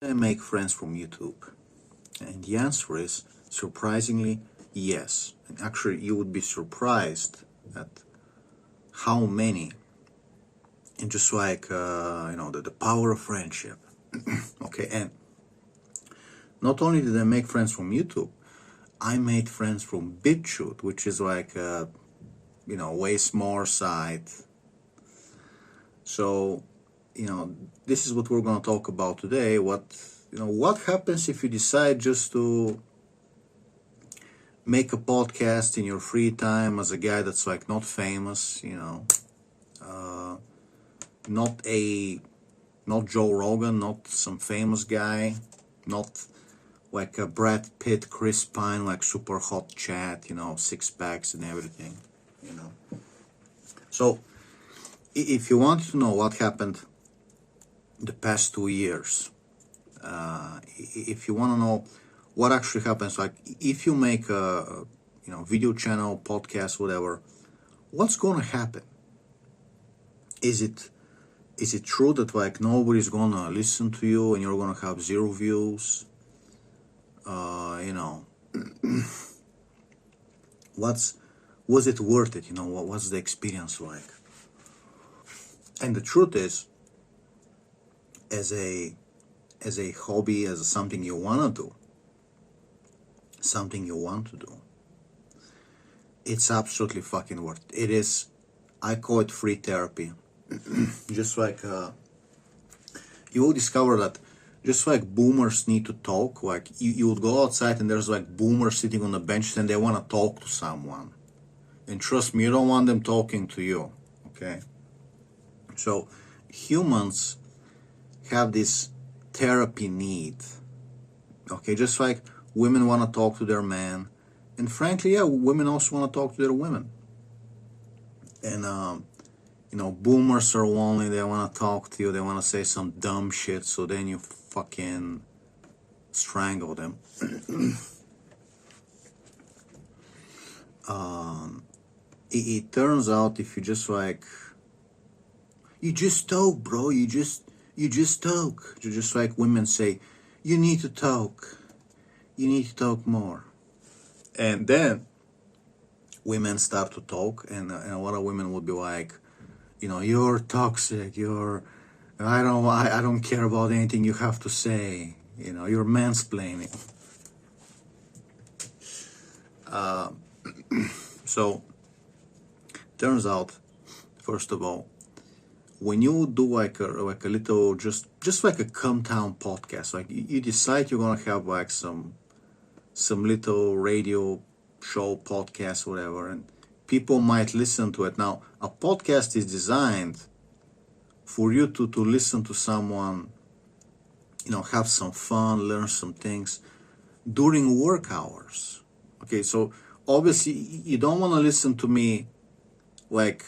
I make friends from YouTube? And the answer is, surprisingly, yes. And actually, you would be surprised at how many, and just like, the power of friendship. Okay, and not only did I make friends from YouTube, I made friends from Bitchute, which is like, way smaller site. So, this is what we're going to talk about today. What happens if you decide just to make a podcast in your free time as a guy that's like not famous, not Joe Rogan, not some famous guy, not like a Brad Pitt, Chris Pine, like super hot chat, six packs and everything, So, if you want to know what happened the past 2 years, if you want to know what actually happens, like if you make a video channel, podcast, whatever, what's going to happen? Is it true that like nobody's gonna listen to you and you're gonna have 0 views? Was it worth it? What's the experience like? And the truth is, as a hobby, as something you want to do, it's absolutely fucking worth it. It is, I call it free therapy. Just like you will discover that just like boomers need to talk, like you would go outside and there's like boomers sitting on the bench and they want to talk to someone. And trust me, you don't want them talking to you, okay? So humans have this therapy need, okay? Just like women want to talk to their man, and frankly, yeah, women also want to talk to their women. And boomers are lonely, they want to talk to you, they want to say some dumb shit, so then you fucking strangle them. It turns out if you just like, you just talk, bro, you just talk. Just like women say, you need to talk more. And then women start to talk, and a lot of women would be like, you're toxic, I don't care about anything you have to say, you're mansplaining. So, turns out, first of all, when you do like a little, just like a come town podcast, like you decide you're gonna have like some little radio show, podcast, whatever, and people might listen to it. Now, a podcast is designed for you to listen to someone, have some fun, learn some things during work hours. Okay, so obviously you don't want to listen to me like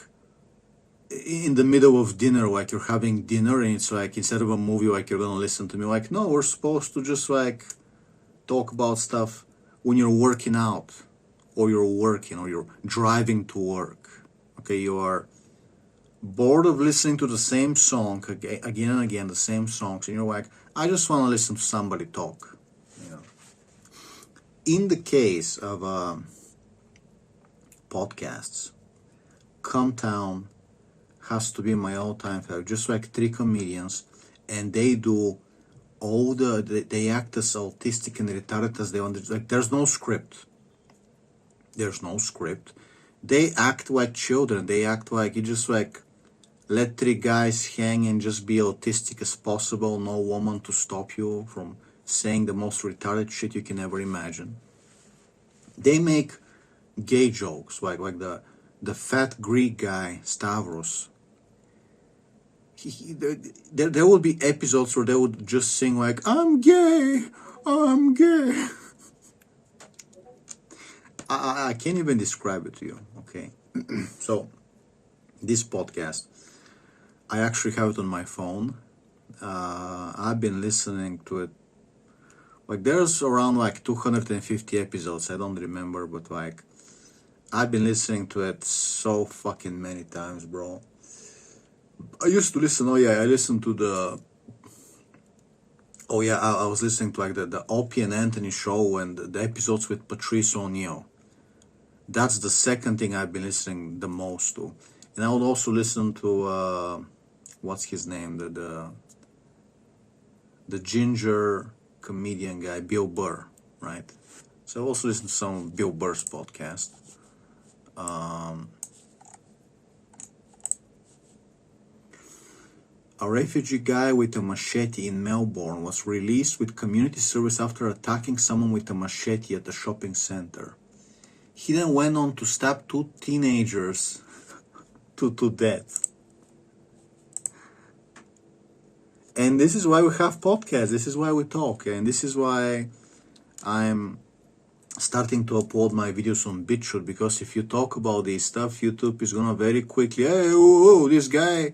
in the middle of dinner, like you're having dinner and it's like instead of a movie, like you're gonna listen to me. Like, no, we're supposed to just like talk about stuff when you're working out, or you're working, or you're driving to work. Okay, you are bored of listening to the same song again and again, the same songs, and you're like, I just want to listen to somebody talk. In the case of podcasts, Come Town has to be my all-time favorite. Just like 3 comedians, and they do all they act as autistic and retarded as they want. Like, there's no script. They act like children. They act like you just like let 3 guys hang and just be autistic as possible. No woman to stop you from saying the most retarded shit you can ever imagine. They make gay jokes, like the fat Greek guy Stavros. There would be episodes where they would just sing like, I'm gay. I can't even describe it to you, okay? So, this podcast, I actually have it on my phone. I've been listening to it. Like, there's around like 250 episodes. I don't remember, but like, I've been listening to it so fucking many times, bro. I used to listen, I listened to the Oh yeah, I was listening to like the Opie and Anthony show and the episodes with Patrice O'Neill. That's the second thing I've been listening the most to. And I would also listen to what's his name? The ginger comedian guy, Bill Burr, right? So I also listen to some of Bill Burr's podcast. A refugee guy with a machete in Melbourne was released with community service after attacking someone with a machete at the shopping center. He then went on to stab 2 teenagers to death. And this is why we have podcasts, this is why we talk, and this is why I'm starting to upload my videos on Bitchute, because if you talk about this stuff, YouTube is gonna very quickly, hey, this guy,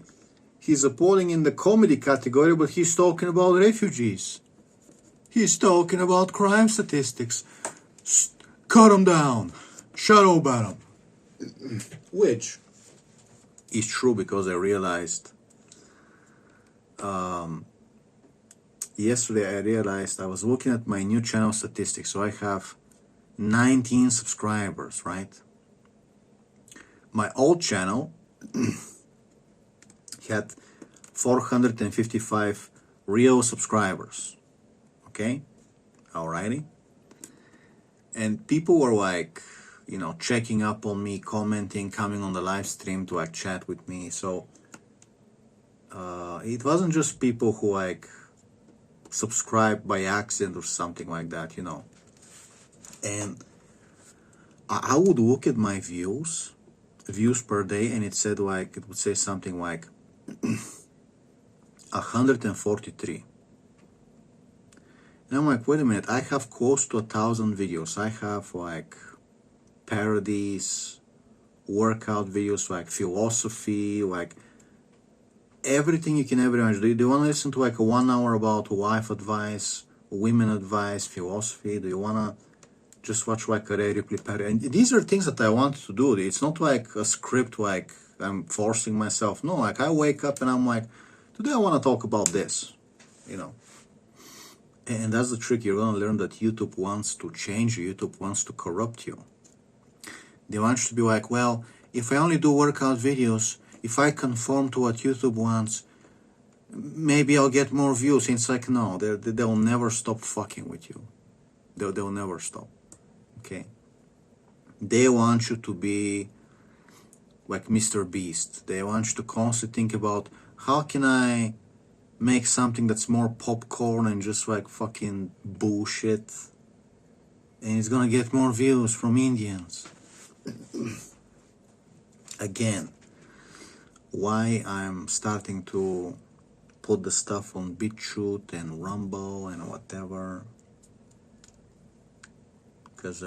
he's uploading in the comedy category, but he's talking about refugees. He's talking about crime statistics. Cut him down. Shut up about him. Which is true, because I realized yesterday I was looking at my new channel statistics. So I have 19 subscribers, right? My old channel had 455 real subscribers. Okay? Alrighty. And people were like, checking up on me, commenting, coming on the live stream to like chat with me. So it wasn't just people who like subscribed by accident or something like that, And I would look at my views per day, and it would say something like 143. And I'm like, wait a minute, I have close to 1,000 videos. I have like parodies, workout videos, like philosophy, like everything you can ever imagine. Do you want to listen to like a 1 hour about life advice, women advice, philosophy? Do you want to just watch like a radio prepare? And these are things that I want to do. It's not like a script, like I'm forcing myself. No, like I wake up and I'm like, today I want to talk about this, And that's the trick. You're going to learn that YouTube wants to change you. YouTube wants to corrupt you. They want you to be like, well, if I only do workout videos, if I conform to what YouTube wants, maybe I'll get more views. And it's like, no, they'll never stop fucking with you. They'll never stop. Okay? They want you to be like Mr. Beast. They want you to constantly think about, how can I make something that's more popcorn and just like fucking bullshit, and it's gonna get more views from Indians. Again, why I'm starting to put the stuff on Bitchute and Rumble and whatever, because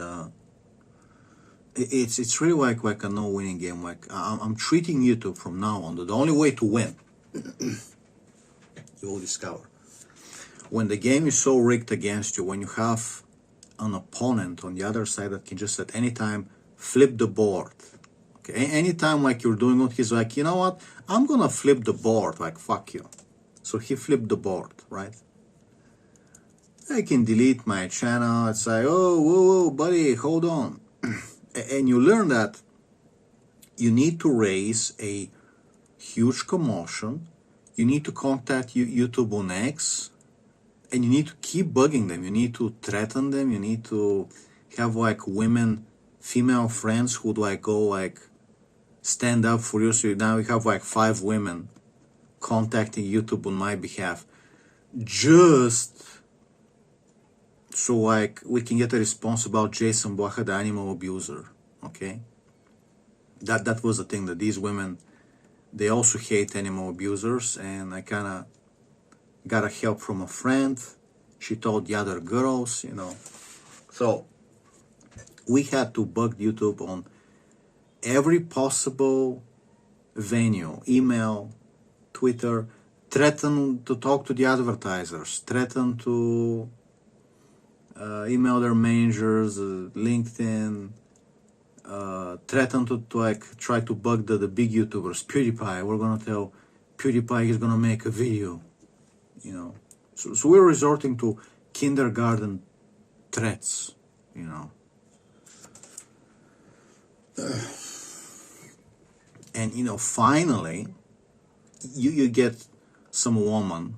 it's really like a no-winning game. Like I'm treating YouTube from now on the only way to win. You will discover when the game is so rigged against you, when you have an opponent on the other side that can just at any time flip the board. Okay, anytime like you're doing it, he's like, you know what? I'm gonna flip the board. Like, fuck you. So he flipped the board, right? I can delete my channel. It's like, oh, whoa, buddy, hold on. And you learn that you need to raise a huge commotion. You need to contact YouTube on X, and you need to keep bugging them. You need to threaten them. You need to have like female friends who'd like go like stand up for you. So now we have like 5 women contacting YouTube on my behalf, just so like we can get a response about Jason Blaha, the animal abuser. Okay, that was the thing, that these women, they also hate animal abusers, and I kind of got a help from a friend. She told the other girls, So we had to bug YouTube on every possible venue, email, Twitter, threaten to talk to the advertisers, threaten to email their managers, LinkedIn, threaten to like try to bug the big YouTubers. PewDiePie, we're gonna tell PewDiePie he's gonna make a video, So we're resorting to kindergarten threats, you know. And, you know, finally, you get some woman,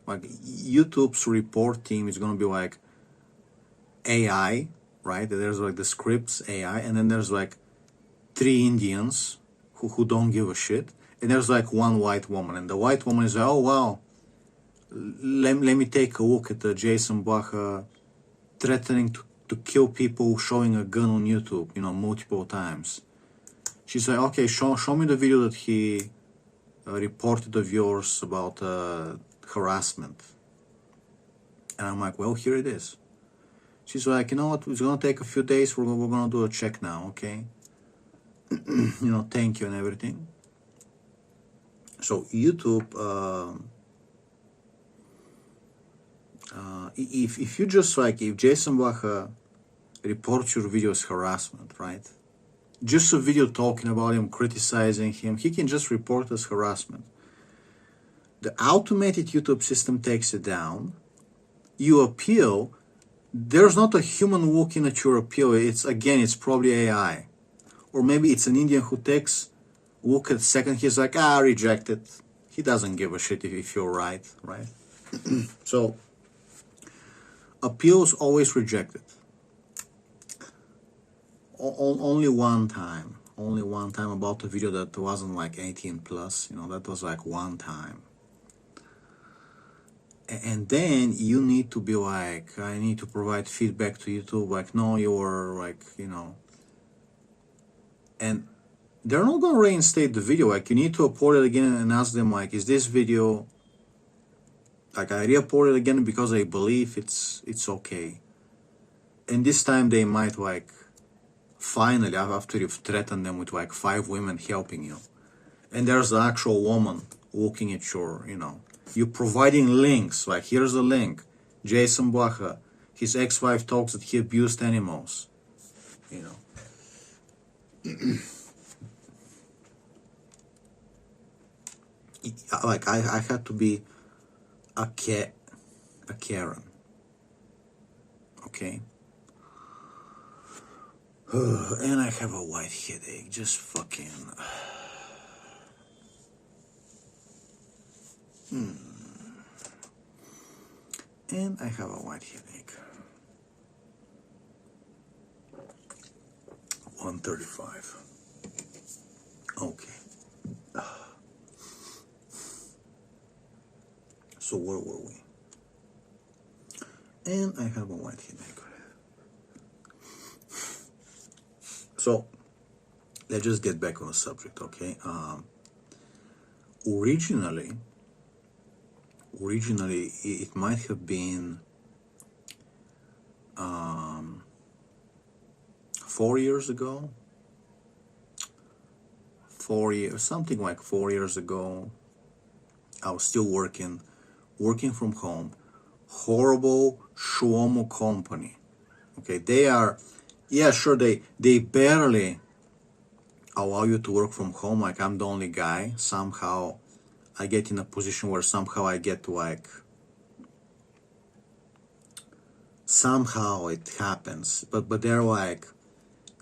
like YouTube's report team is going to be like AI, right? There's like the scripts AI, and then there's like 3 Indians who don't give a shit, and there's like 1 white woman, and the white woman is like, oh wow, let me take a look at Jason Baja threatening to kill people, showing a gun on YouTube, you know, multiple times. She's like, okay, show me the video that he reported of yours about harassment. And I'm like, well, here it is. She's like, you know what, it's gonna take a few days, we're gonna do a check now, okay? You know, thank you and everything. So YouTube, if you just like, if Jason Baja reports your video as harassment, right? Just a video talking about him, criticizing him, he can just report as harassment. The automated YouTube system takes it down. You appeal. There's not a human looking at your appeal. It's probably AI. Or maybe it's an Indian who takes look at second, he's like, rejected. He doesn't give a shit if you're right? So, appeals always rejected. Only one time about the video that wasn't like 18 plus, you know, that was like one time. And then you need to be like, I need to provide feedback to YouTube, like, no, you were like, you know, and they're not going to reinstate the video. Like, you need to upload it again and ask them, like, is this video, like, I re-upload it again because I believe it's okay. And this time they might, like, finally, after you've threatened them with like 5 women helping you, and there's the actual woman looking at your, you know, you're providing links, like, here's a link, Jason Baja, his ex-wife talks that he abused animals, you know. Like, I had to be a Karen, okay? And I have a white headache, just fucking... And I have a white headache. 1:35. Okay. So where were we? And I have a white headache. So let's just get back on the subject, okay? Originally, it might have been 4 years ago. 4 years, something like 4 years ago. I was still working from home. Horrible Shlomo company. Okay, they are, yeah, sure, they barely allow you to work from home. Like, I'm the only guy. Somehow I get in a position where somehow I get to, like, somehow it happens. But they're like,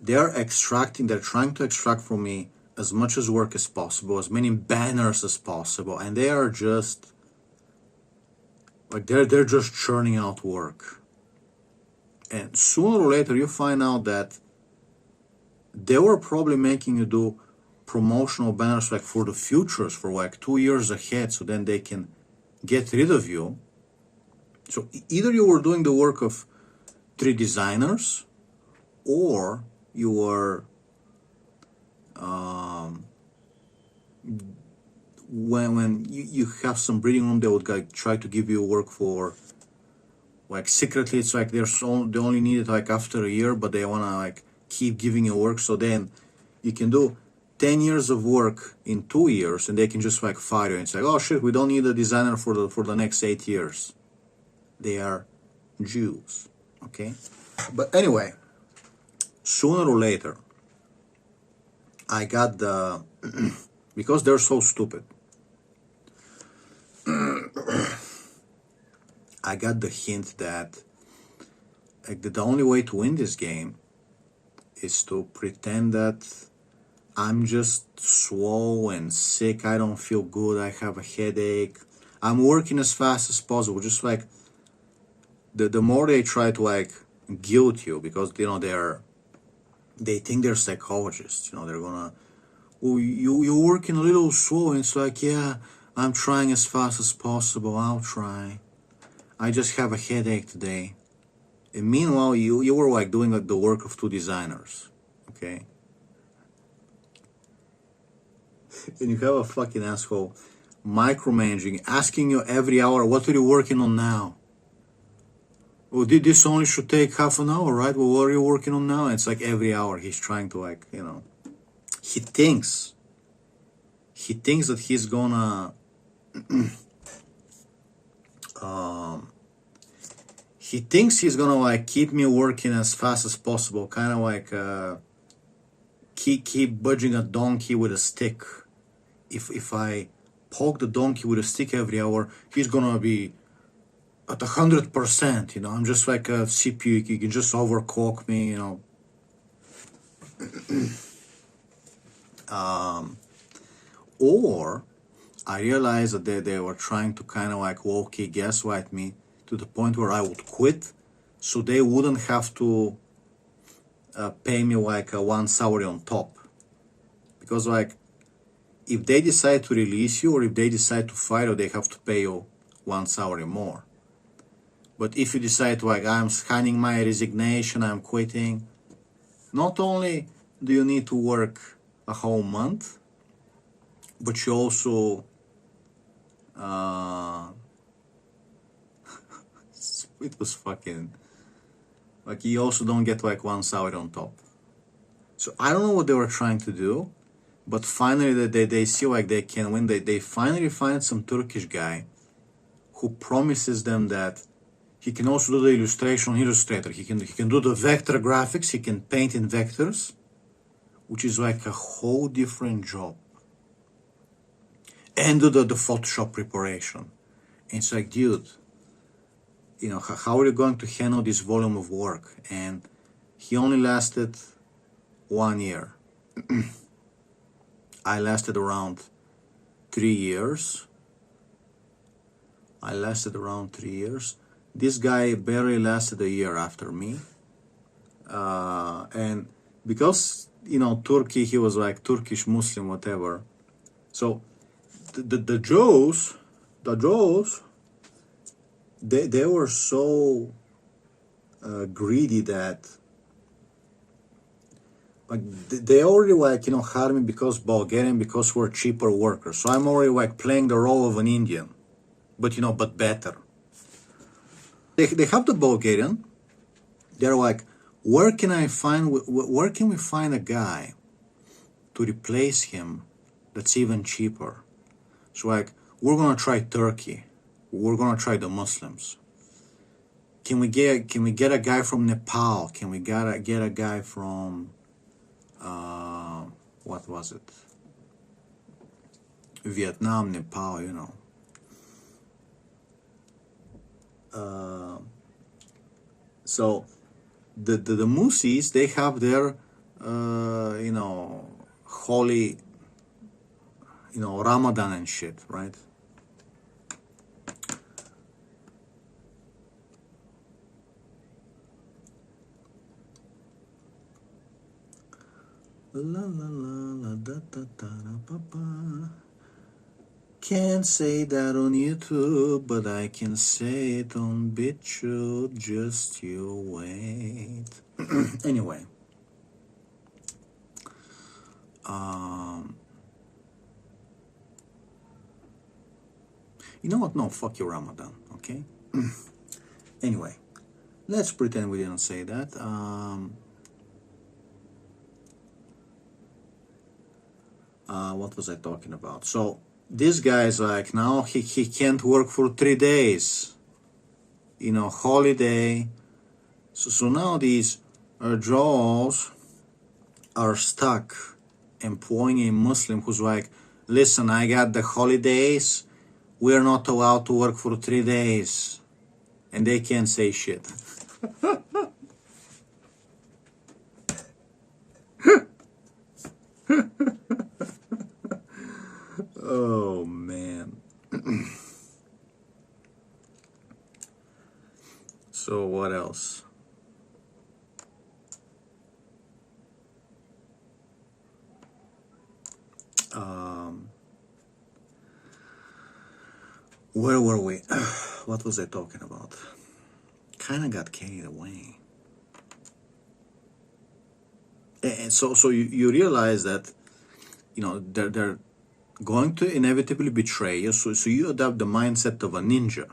they're trying to extract from me as much as work as possible, as many banners as possible, and they are just like, they're just churning out work. And sooner or later you find out that they were probably making you do promotional banners like for the futures for like 2 years ahead, so then they can get rid of you. So either you were doing the work of 3 designers, or you were when you have some breeding room, they would like try to give you work for like secretly. It's like they only need it like after a year, but they want to like keep giving you work, so then you can do 10 years of work in 2 years, and they can just like fire you and say, oh shit, we don't need a designer for the next 8 years. They are Jews, okay? But anyway, sooner or later I got the because they're so stupid. I got the hint that like the only way to win this game is to pretend that I'm just slow and sick. I don't feel good. I have a headache. I'm working as fast as possible. Just like the more they try to like guilt you, because they think they're psychologists. They're gonna, oh, you're working a little slow. And it's like, yeah, I'm trying as fast as possible. I'll try. I just have a headache today. And meanwhile, you were like doing like the work of two designers, okay? And you have a fucking asshole micromanaging, asking you every hour, what are you working on now? Well, this only should take half an hour, right? Well, what are you working on now? And it's like every hour he's trying to like, he thinks that he's gonna, he thinks he's gonna like keep me working as fast as possible, kind of like keep budging a donkey with a stick. If I poke the donkey with a stick every hour, he's gonna be at 100%. I'm just like a CPU. You can just overclock me. Or I realized that they were trying to kind of like low-key gaslight me to the point where I would quit, so they wouldn't have to pay me like one salary on top. Because like, if they decide to release you or if they decide to fire you, they have to pay you one salary more. But if you decide like, I'm scanning my resignation, I'm quitting, not only do you need to work a whole month, but you also it was fucking like, you also don't get like one salary on top. So I don't know what they were trying to do, but finally they see like they can win. They finally find some Turkish guy who promises them that he can also do the illustration on Illustrator. He can do the vector graphics. He can paint in vectors, which is like a whole different job. And do the Photoshop preparation. And it's like, dude, how are you going to handle this volume of work? And he only lasted 1 year. I lasted around 3 years. This guy barely lasted a year after me. And because, Turkey, he was like Turkish Muslim, whatever. So the Jews, they were so greedy that like they already like hired me because Bulgarian, because we're cheaper workers. So I'm already like playing the role of an Indian, but but better. They have the Bulgarian. They're like, where can we find a guy to replace him that's even cheaper? So like, we're gonna try Turkey. We're gonna try the Muslims. Can we get a guy from Nepal? Can we get a guy from what was it? Vietnam, Nepal, So the Musis, they have their holy Ramadan and shit, right? La la la la da da da da pa pa. Can't say that on YouTube, but I can say it on Bitchute. Just you wait. Anyway, you know what? No, fuck your Ramadan, okay? Anyway, let's pretend we didn't say that. What was I talking about? So this guy's like, now he can't work for 3 days, holiday. So now these Jaws are stuck employing a Muslim who's like, listen, I got the holidays, we're not allowed to work for 3 days. and they can't say shit. Oh man. So what else? Where were we? What was I talking about? Kind of got carried away. And so you realize that, you know, they're going to inevitably betray you. So you adopt the mindset of a ninja.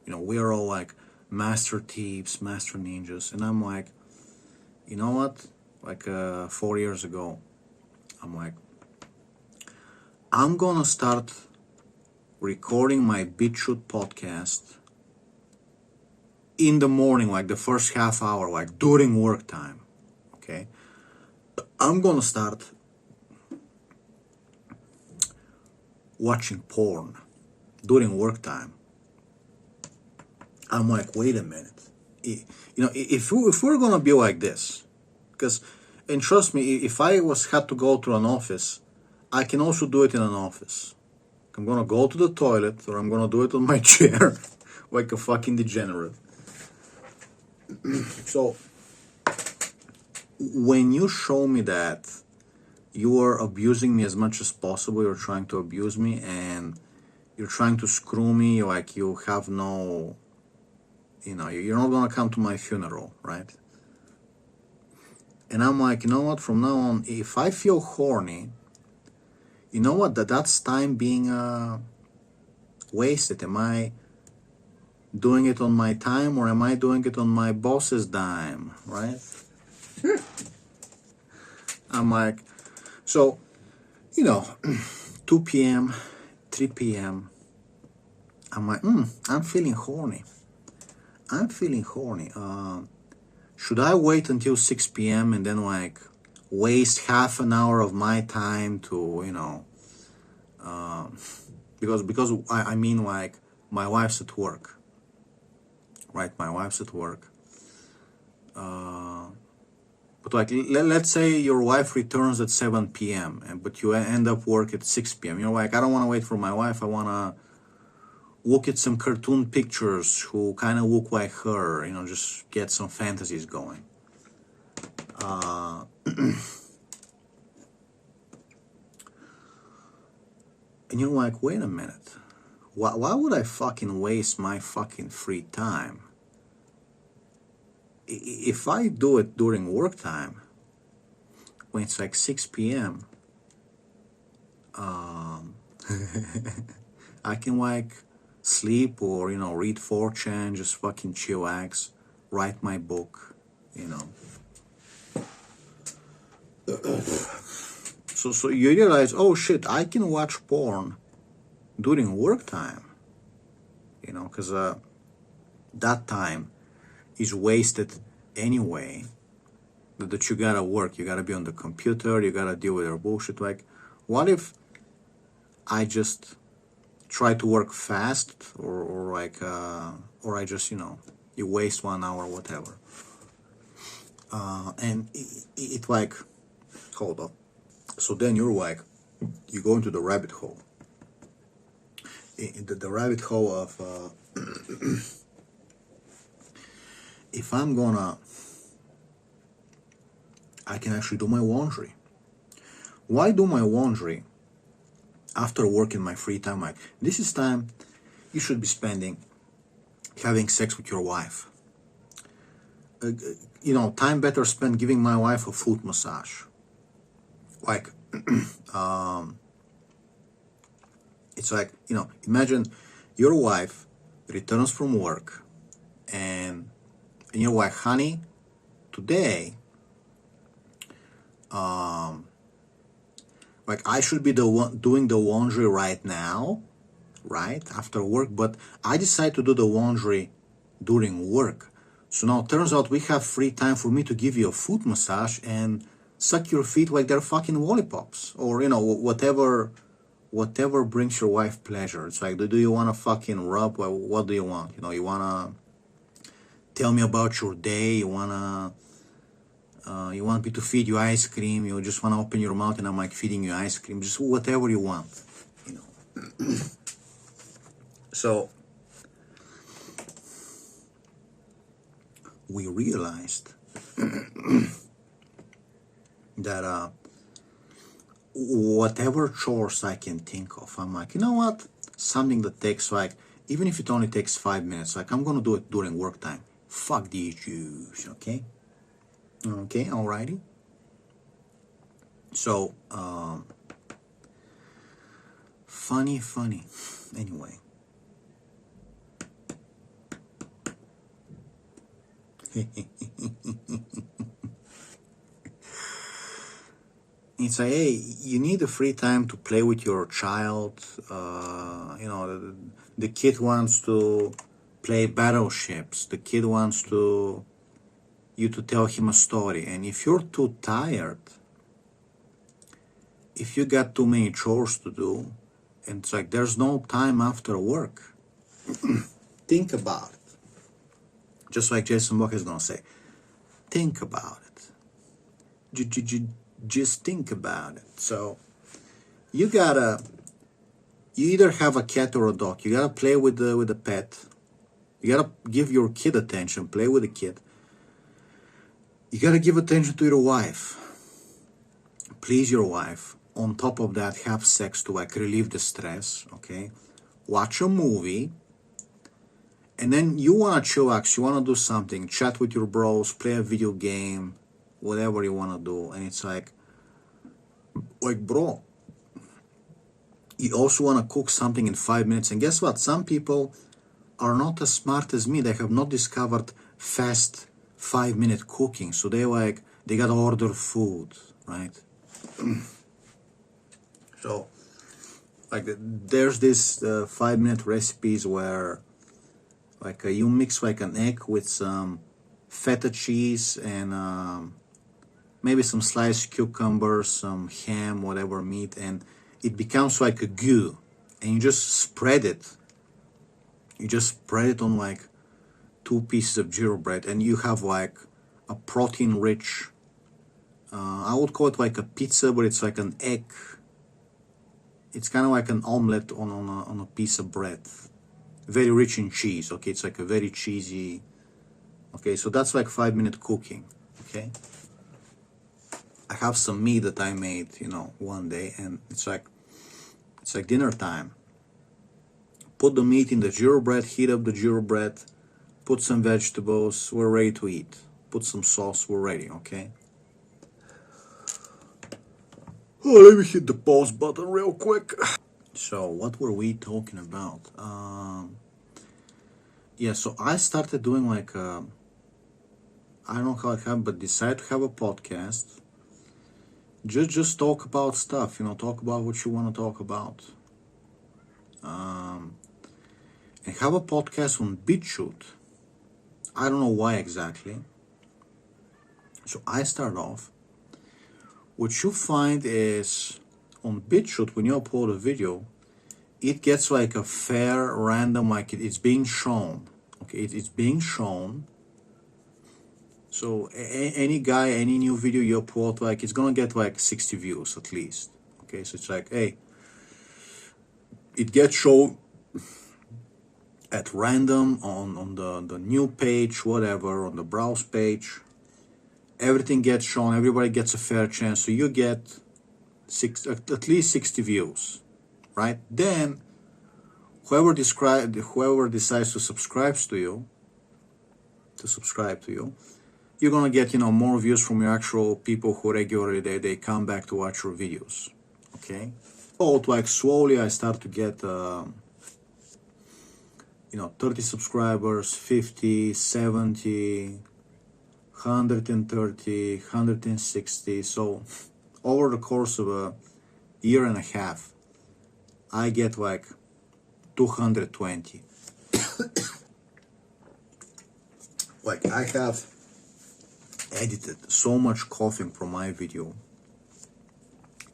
You know, we are all like master thieves, master ninjas. And I'm like, you know what? Like 4 years ago, I'm like, I'm gonna start recording my Bitchute podcast in the morning, like the first half hour, like during work time. Okay? I'm gonna start watching porn during work time. I'm like, wait a minute. You know, if we're gonna be like this, because, and trust me, if I had to go to an office, I can also do it in an office. I'm gonna go to the toilet, or I'm gonna do it on my chair, like a fucking degenerate. So, when you show me that you are abusing me as much as possible, you're trying to abuse me, and you're trying to screw me, like you have no, you know, you're not gonna come to my funeral, right? And I'm like, you know what, from now on, if I feel horny, you know what, that's time being wasted. Am I doing it on my time, or am I doing it on my boss's dime, right? I'm like, so, you know, 2 p.m., 3 p.m., I'm like, I'm feeling horny. Should I wait until 6 p.m. and then like waste half an hour of my time to, you know, because I mean, like, my wife's at work, right? My wife's at work. But like, let's say your wife returns at 7 p.m. but you end up work at 6 p.m. You're like, I don't want to wait for my wife. I want to look at some cartoon pictures who kind of look like her, you know, just get some fantasies going. And you're like, wait a minute. Why would I fucking waste my fucking free time? If I do it during work time, when it's like 6 p.m., I can like sleep, or, you know, read 4chan, just fucking chillax, write my book, you know. So you realize, oh shit, I can watch porn during work time, you know, because that time is wasted anyway. That you gotta work, you gotta be on the computer, you gotta deal with their bullshit. Like, what if I just try to work fast, or like, or I just, you know, you waste 1 hour, whatever. And it like, hold up. So then you're like, you go into the rabbit hole. The rabbit hole of, if I'm gonna, I can actually do my laundry. Why do my laundry after work in my free time? Like, this is time you should be spending having sex with your wife. You know, time better spent giving my wife a foot massage. Like, it's like, you know, imagine your wife returns from work, and you're like, honey, today, like, I should be the one doing the laundry right now, right after work, but I decide to do the laundry during work. So now it turns out we have free time for me to give you a foot massage and suck your feet like they're fucking lollipops, or, you know, whatever brings your wife pleasure. It's like, do you want to fucking rub? What do you want? You know, you want to tell me about your day. You want me to feed you ice cream. You just want to open your mouth and I'm like feeding you ice cream. Just whatever you want, you know. So we realized that whatever chores I can think of, I'm like, you know what? Something that takes like, even if it only takes 5 minutes, like I'm gonna do it during work time. Fuck these Jews, okay? Okay, alrighty. So, funny. Anyway. It's like, hey, you need the free time to play with your child. You know, the kid wants to play battleships. The kid wants you to tell him a story. And if you're too tired, if you got too many chores to do, and it's like there's no time after work, think about it. Just like Jason Walker is gonna say, think about it. Just think about it. So you either have a cat or a dog. You gotta play with the pet. You gotta give your kid attention. Play with the kid. You gotta give attention to your wife. Please your wife. On top of that, have sex to like relieve the stress. Okay, watch a movie. And then you wanna chillax. You wanna do something. Chat with your bros. Play a video game. Whatever you wanna do. And it's like bro, you also want to cook something in 5 minutes. And guess what? Some people are not as smart as me. They have not discovered fast 5-minute cooking. So they gotta order food, right? So there's this 5-minute recipes where you mix like an egg with some feta cheese and maybe some sliced cucumbers, some ham, whatever meat, and it becomes like a goo. And you just spread it. You just spread it on like 2 pieces of gyro bread, and you have like a protein-rich, I would call it like a pizza, but it's like an egg. It's kind of like an omelet on a piece of bread. Very rich in cheese, okay? It's like a very cheesy, okay? So that's like 5-minute cooking, okay? I have some meat that I made, one day, and it's like dinner time. Put the meat in the gyro bread, heat up the gyro bread, put some vegetables, we're ready to eat. Put some sauce, we're ready, okay? Oh, let me hit the pause button real quick. So, what were we talking about? Yeah, so I started doing I don't know how it happened, but decided to have a podcast. Just talk about stuff, talk about what you want to talk about. And have a podcast on Bitchute. I don't know why exactly. So I start off. What you find is on Bitchute, when you upload a video, it gets like a fair random, it's being shown. Okay, it's being shown. So any guy, any new video you upload, it's gonna get 60 views at least. Okay, so it's like, hey, it gets shown at random on the new page, whatever, on the browse page. Everything gets shown, everybody gets a fair chance, so you get at least 60 views, right? Then whoever decides to subscribe to you, you're gonna get more views from your actual people who regularly they come back to watch your videos. Okay, so slowly I start to get 30 subscribers, 50, 70, 130, 160. So over the course of a year and a half, I get 220. I have edited so much coughing from my video,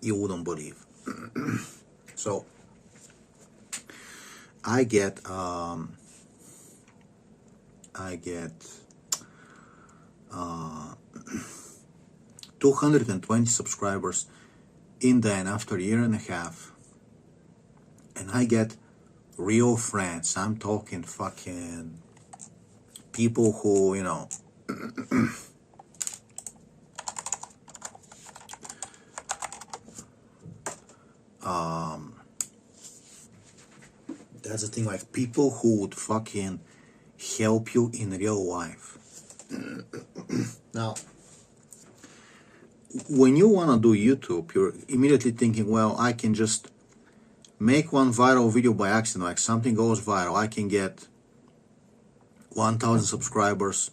you wouldn't believe. So I get 220 subscribers in then after a year and a half, and I get real friends. I'm talking fucking people who, that's the thing, like people who would fucking help you in real life. Now, when you want to do YouTube, you're immediately thinking, well, I can just make one viral video by accident. Like something goes viral, I can get 1,000 subscribers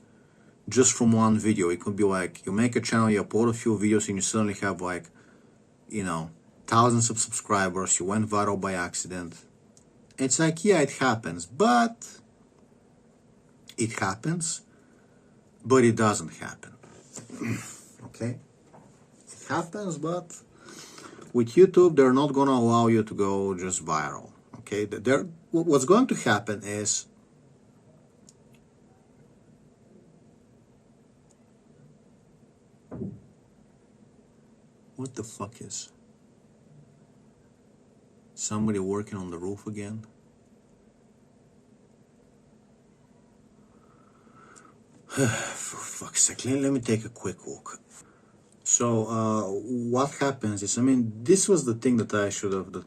just from one video. It could be like you make a channel, you upload a few videos, and you suddenly have like, thousands of subscribers. You went viral by accident. It's like, yeah, it happens, but it happens, but it doesn't happen. Okay? It happens, but with YouTube, they're not going to allow you to go just viral. Okay? What's going to happen is what the fuck is somebody working on the roof again? For fuck's sake, let me take a quick walk. So what happens is, this was the thing that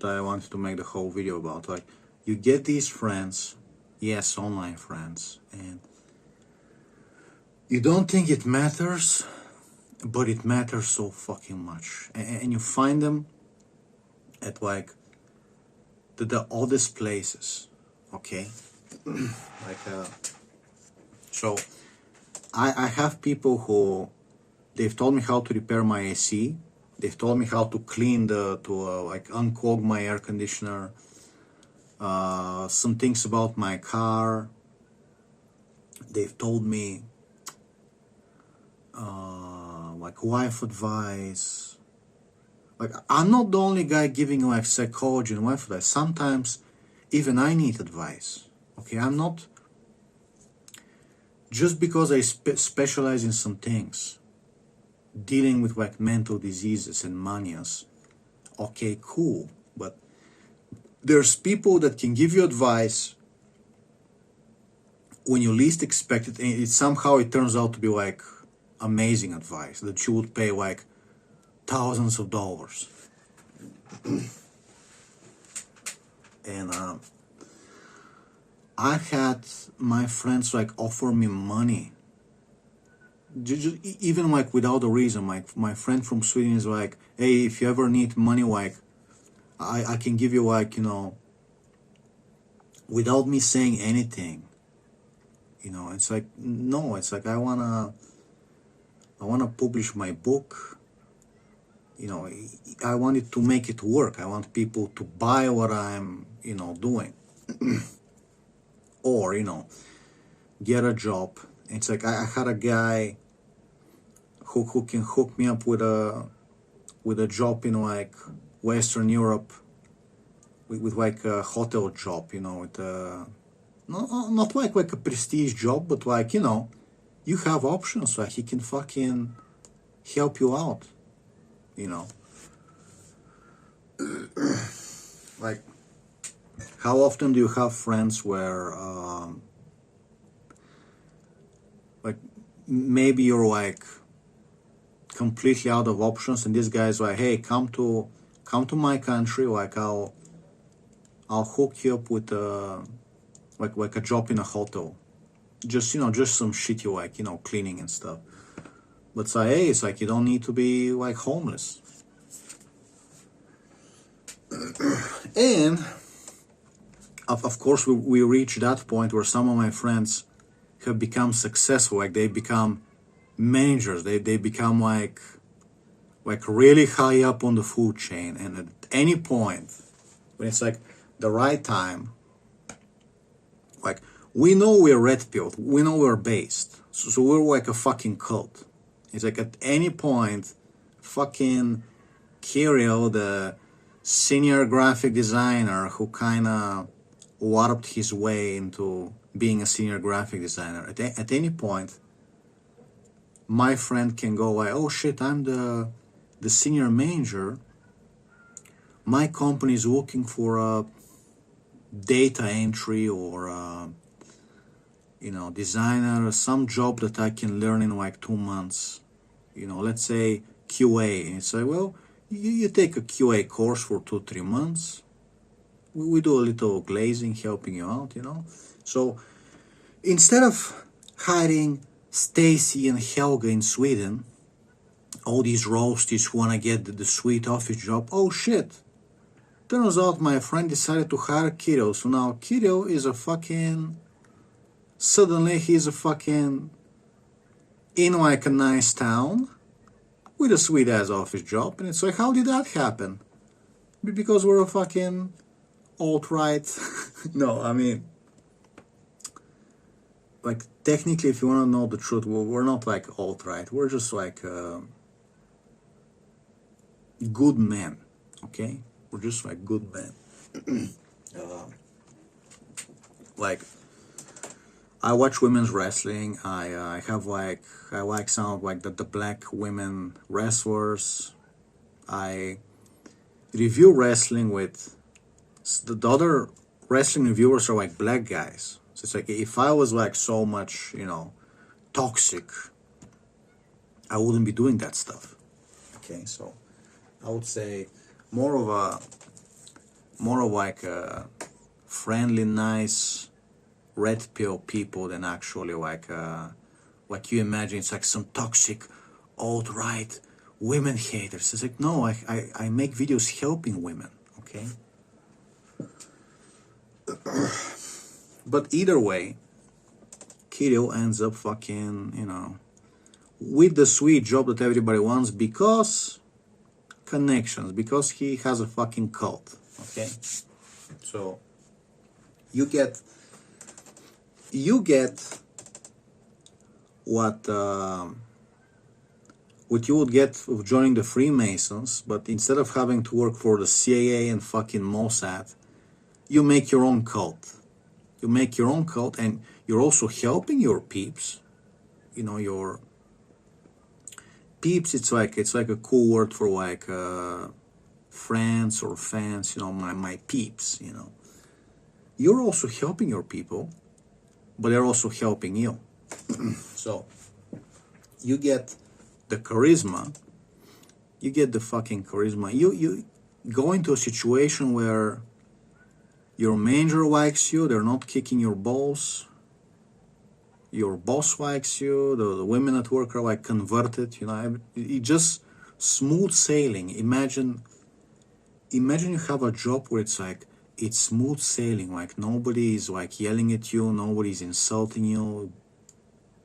I wanted to make the whole video about. Like, you get these friends, yes, online friends, and you don't think it matters, but it matters so fucking much. And you find them at like the oddest places, okay? So I have people who, they've told me how to repair my AC. They've told me how to clean like unclog my air conditioner. Some things about my car. They've told me like wife advice. Like, I'm not the only guy giving like psychology and wife advice. Sometimes even I need advice. Okay, I'm not, just because I specialize in some things, dealing with like mental diseases and manias, okay, cool, but there's people that can give you advice when you least expect it, and somehow it turns out to be like amazing advice that you would pay like thousands of dollars. And I had my friends like offer me money, just, even like without a reason. Like my friend from Sweden is like, hey, if you ever need money, like I can give you like, without me saying anything. It's like, no, it's like I wanna publish my book. I wanted to make it work. I want people to buy what I'm, doing. Or, get a job. It's like I had a guy who can hook me up with a job in like Western Europe, with like a hotel job, with not like a prestige job, but like, you have options. Like he can fucking help you out, like, how often do you have friends where like maybe you're like completely out of options, and this guy's like, hey, come to my country, like I'll hook you up with like a job in a hotel, just just some shit you like, cleaning and stuff. But say, hey, it's like you don't need to be like homeless. And of course we reach that point where some of my friends have become successful. Like they become managers, they become like really high up on the food chain, and at any point when it's like the right time, like we know we're red pilled, we know we're based, so we're like a fucking cult. It's like at any point, fucking Kirill, the senior graphic designer who kind of warped his way into being a senior graphic designer, at any point my friend can go like, oh shit, I'm the senior manager. My company is looking for a data entry or designer, some job that I can learn in like 2 months. Let's say QA. And it's like, well, you take a QA course for 2-3 months. We do a little glazing, helping you out. So instead of hiring Stacy and Helga in Sweden, all these roasties who want to get the sweet office job, oh shit. Turns out my friend decided to hire Kirill. So now Kirill is suddenly he's in like a nice town with a sweet ass office job. And it's like, how did that happen? Because we're a fucking alt-right. No, I mean, like, technically, if you want to know the truth, we're not like alt-right. We're just like good men, okay? We're just like good men. Like, I watch women's wrestling. I like some of like the black women wrestlers. I review wrestling with the other wrestling reviewers are like black guys. So it's like, if I was like so much, toxic, I wouldn't be doing that stuff. Okay, so I would say more of like a friendly, nice, red pill people than actually like you imagine. It's like some toxic, alt-right women haters. It's like, no, I make videos helping women, okay? But either way, Kirill ends up fucking, with the sweet job that everybody wants because connections, because he has a fucking cult, okay? So you get what you would get of joining the Freemasons, but instead of having to work for the CIA and fucking Mossad, you make your own cult. You make your own cult, and you're also helping your peeps. Your peeps. It's like a cool word for like friends or fans. My peeps. You're also helping your people, but they're also helping you. So you get the charisma. You get the fucking charisma. You go into a situation where your manager likes you, they're not kicking your balls. Your boss likes you, the women at work are like converted, it just smooth sailing. Imagine you have a job where it's smooth sailing, like nobody is like yelling at you, nobody's insulting you,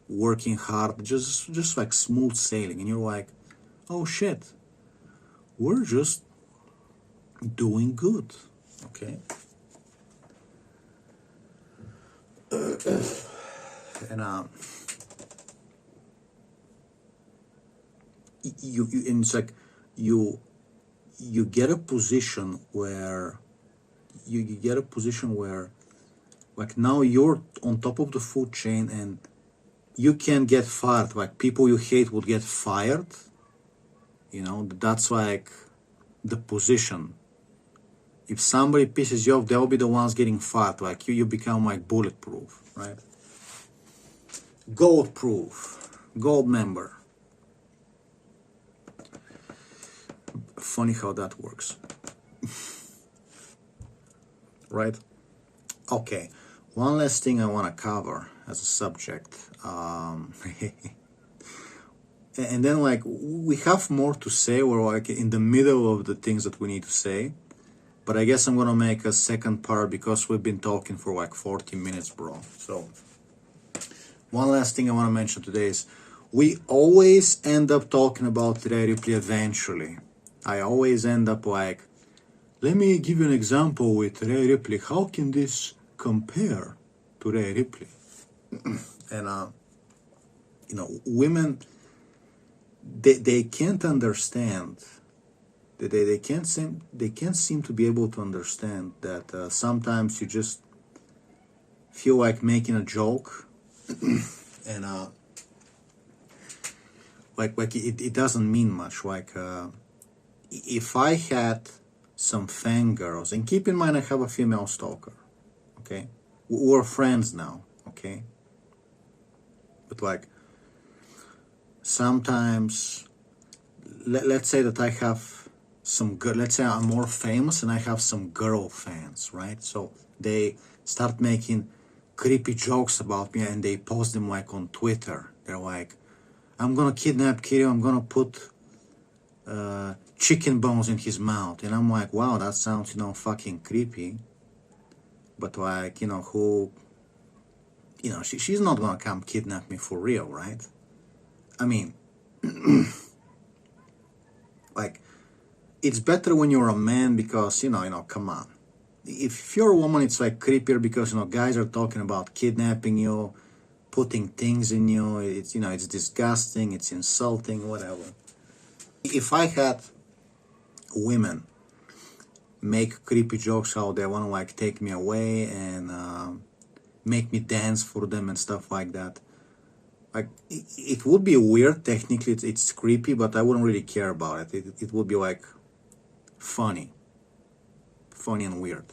working hard, just like smooth sailing, and you're like, oh shit, we're just doing good, okay? And and it's like you get a position where like now you're on top of the food chain and you can get fired. Like people you hate would get fired. That's like the position. If somebody pisses you off, they'll be the ones getting fired. Like you become like bulletproof, right? Gold proof, gold member. Funny how that works. Right? Okay, one last thing I want to cover as a subject. And then like we have more to say. We're like in the middle of the things that we need to say. But I guess I'm gonna make a second part because we've been talking for like 40 minutes, bro. So one last thing I want to mention today is we always end up talking about Ray Ripley eventually. I always end up like, let me give you an example with Ray Ripley. How can this compare to Ray Ripley? And women, they can't understand. They can't seem to be able to understand that sometimes you just feel like making a joke, and like it doesn't mean much. Like if I had some fangirls, and keep in mind I have a female stalker, okay? We're friends now, okay? But like sometimes, let's say that I have some good, let's say I'm more famous and I have some girl fans, right? So they start making creepy jokes about me and they post them like on Twitter. They're like, I'm gonna kidnap Kirill, I'm gonna put chicken bones in his mouth. And I'm like, wow, that sounds, fucking creepy. But like, who, she's not gonna come kidnap me for real, right? I mean, like, it's better when you're a man because, come on. If you're a woman, it's like creepier because, guys are talking about kidnapping you, putting things in you. It's, it's disgusting, it's insulting, whatever. If I had women make creepy jokes how they want to like take me away and make me dance for them and stuff like that, like it would be weird. Technically it's creepy, but I wouldn't really care about it. It would be like funny and weird.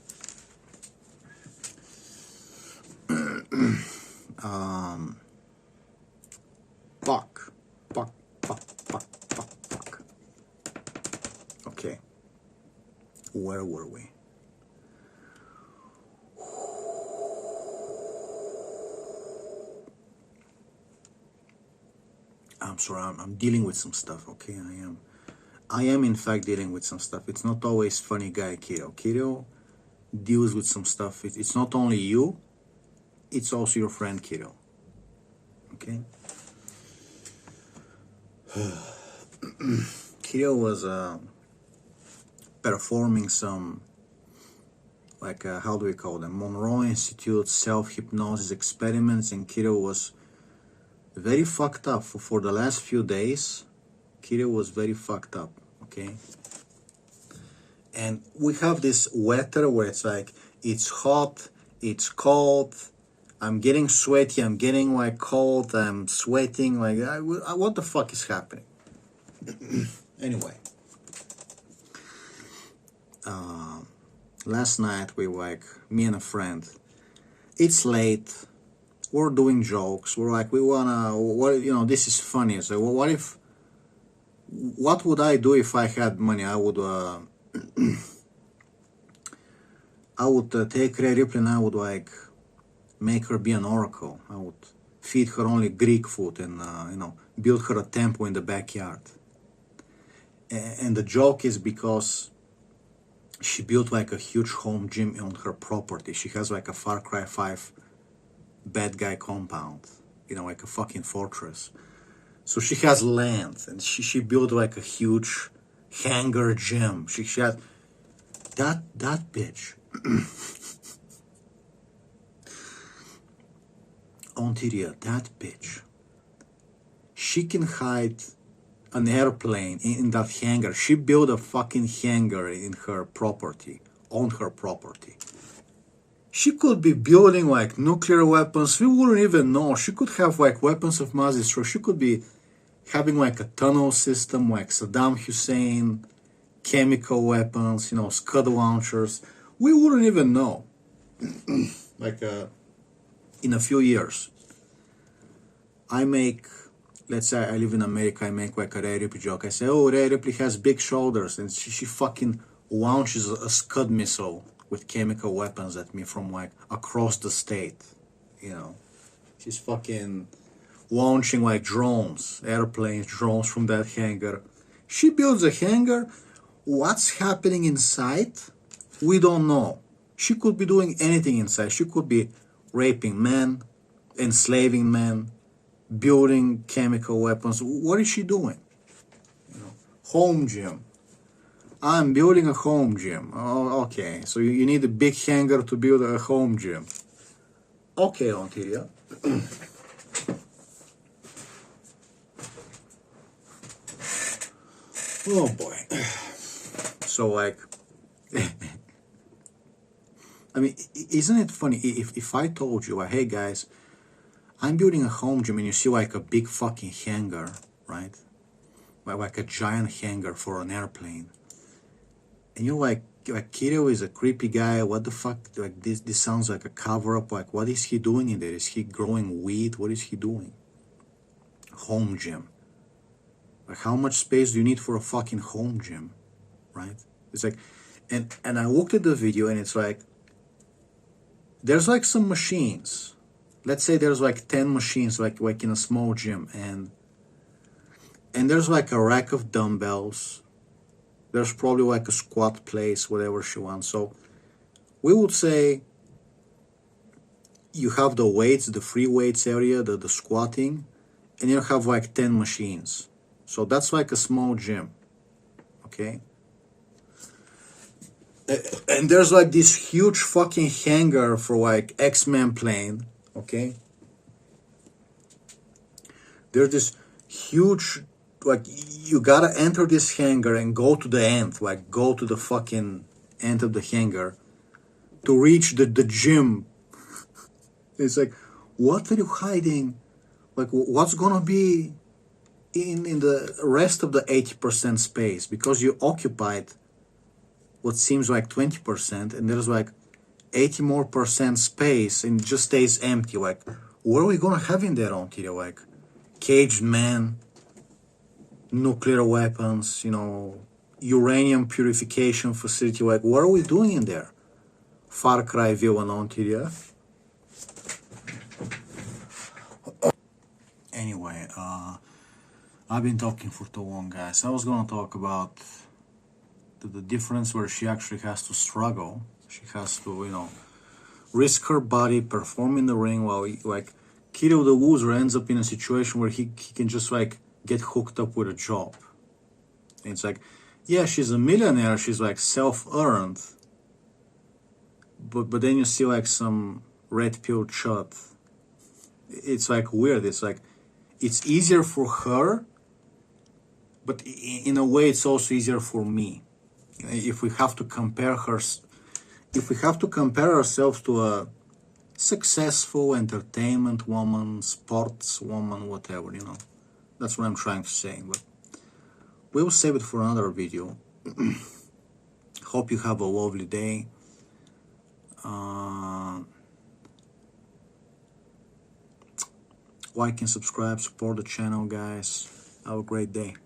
Fuck. Okay, where were we? I'm sorry, I'm dealing with some stuff, okay? I am in fact dealing with some stuff. It's not always funny guy Kirill. Kirill deals with some stuff. It's not only you, it's also your friend Kirill, okay? Kirill was performing some, like, how do we call them? Monroe Institute self-hypnosis experiments, and Kirill was very fucked up. For the last few days, Kirill was very fucked up, okay? And we have this weather where it's like, it's hot, it's cold, I'm getting sweaty, I'm getting like cold, I'm sweating, like, what the fuck is happening? Anyway, last night we me and a friend, it's late, we're doing jokes, we're like, this is funny. So what would I do if I had money? I would take Rhea Ripley and I would like make her be an oracle. I would feed her only Greek food and build her a temple in the backyard. And the joke is because she built like a huge home gym on her property. She has like a Far Cry 5 bad guy compound, like a fucking fortress. So she has land and she built like a huge hangar gym. She had that bitch. Ontario, that bitch. She can hide an airplane in that hangar. She built a fucking hangar in her property, on her property. She could be building like nuclear weapons. We wouldn't even know. She could have like weapons of mass destruction. She could be having like a tunnel system like Saddam Hussein, chemical weapons, Scud launchers. We wouldn't even know. Like in a few years, let's say I live in America, I make like a Rhea Ripley joke. I say, oh, Rhea Ripley has big shoulders, and she fucking launches a Scud missile with chemical weapons at me from like across the state, She's fucking launching like drones, airplanes, drones from that hangar. She builds a hangar. What's happening inside? We don't know. She could be doing anything inside. She could be raping men, enslaving men, building chemical weapons. What is she doing? Home gym. I'm building a home gym. Oh, okay. So you need a big hangar to build a home gym. Okay, Ontario. Oh boy. So like, I mean, isn't it funny if I told you, hey guys, I'm building a home gym and you see like a big fucking hangar, right? like a giant hanger for an airplane. And you're like Kido is a creepy guy. What the fuck? Like this sounds like a cover up. Like, what is he doing in there? Is he growing weed? What is he doing? Home gym. Like, how much space do you need for a fucking home gym, right? It's like, and I looked at the video and it's like, there's like some machines. Let's say there's like 10 machines, like in a small gym, and there's like a rack of dumbbells. There's probably like a squat place, whatever she wants. So we would say you have the weights, the free weights area, the squatting, and you have like 10 machines. So that's like a small gym, okay? And there's like this huge fucking hangar for like X-Men plane, okay? There's this huge, like, you gotta enter this hangar and go to the end, like go to the fucking end of the hangar to reach the gym. It's like, what are you hiding? Like, what's gonna be in the rest of the 80% space? Because you occupied what seems like 20%, and there's like 80 more percent space and it just stays empty. Like, what are we gonna have in there, on Tito? Like, caged man, nuclear weapons, you know, uranium purification facility. Like, what are we doing in there? Far Cry villain, on Tito. Anyway, I've been talking for too long, guys. I was gonna talk about the difference where she actually has to struggle. She has to, you know, risk her body, perform in the ring, while like Kido the loser ends up in a situation where he can just like get hooked up with a job. And it's like, yeah, she's a millionaire, she's like self-earned, but then you see like some red pill shot. It's like weird. It's like, it's easier for her, but in a way it's also easier for me. If we have to compare ourselves to a successful entertainment woman, sports woman, whatever, you know, that's what I'm trying to say. But we'll save it for another video. Hope you have a lovely day. Like and subscribe, support the channel, guys. Have a great day.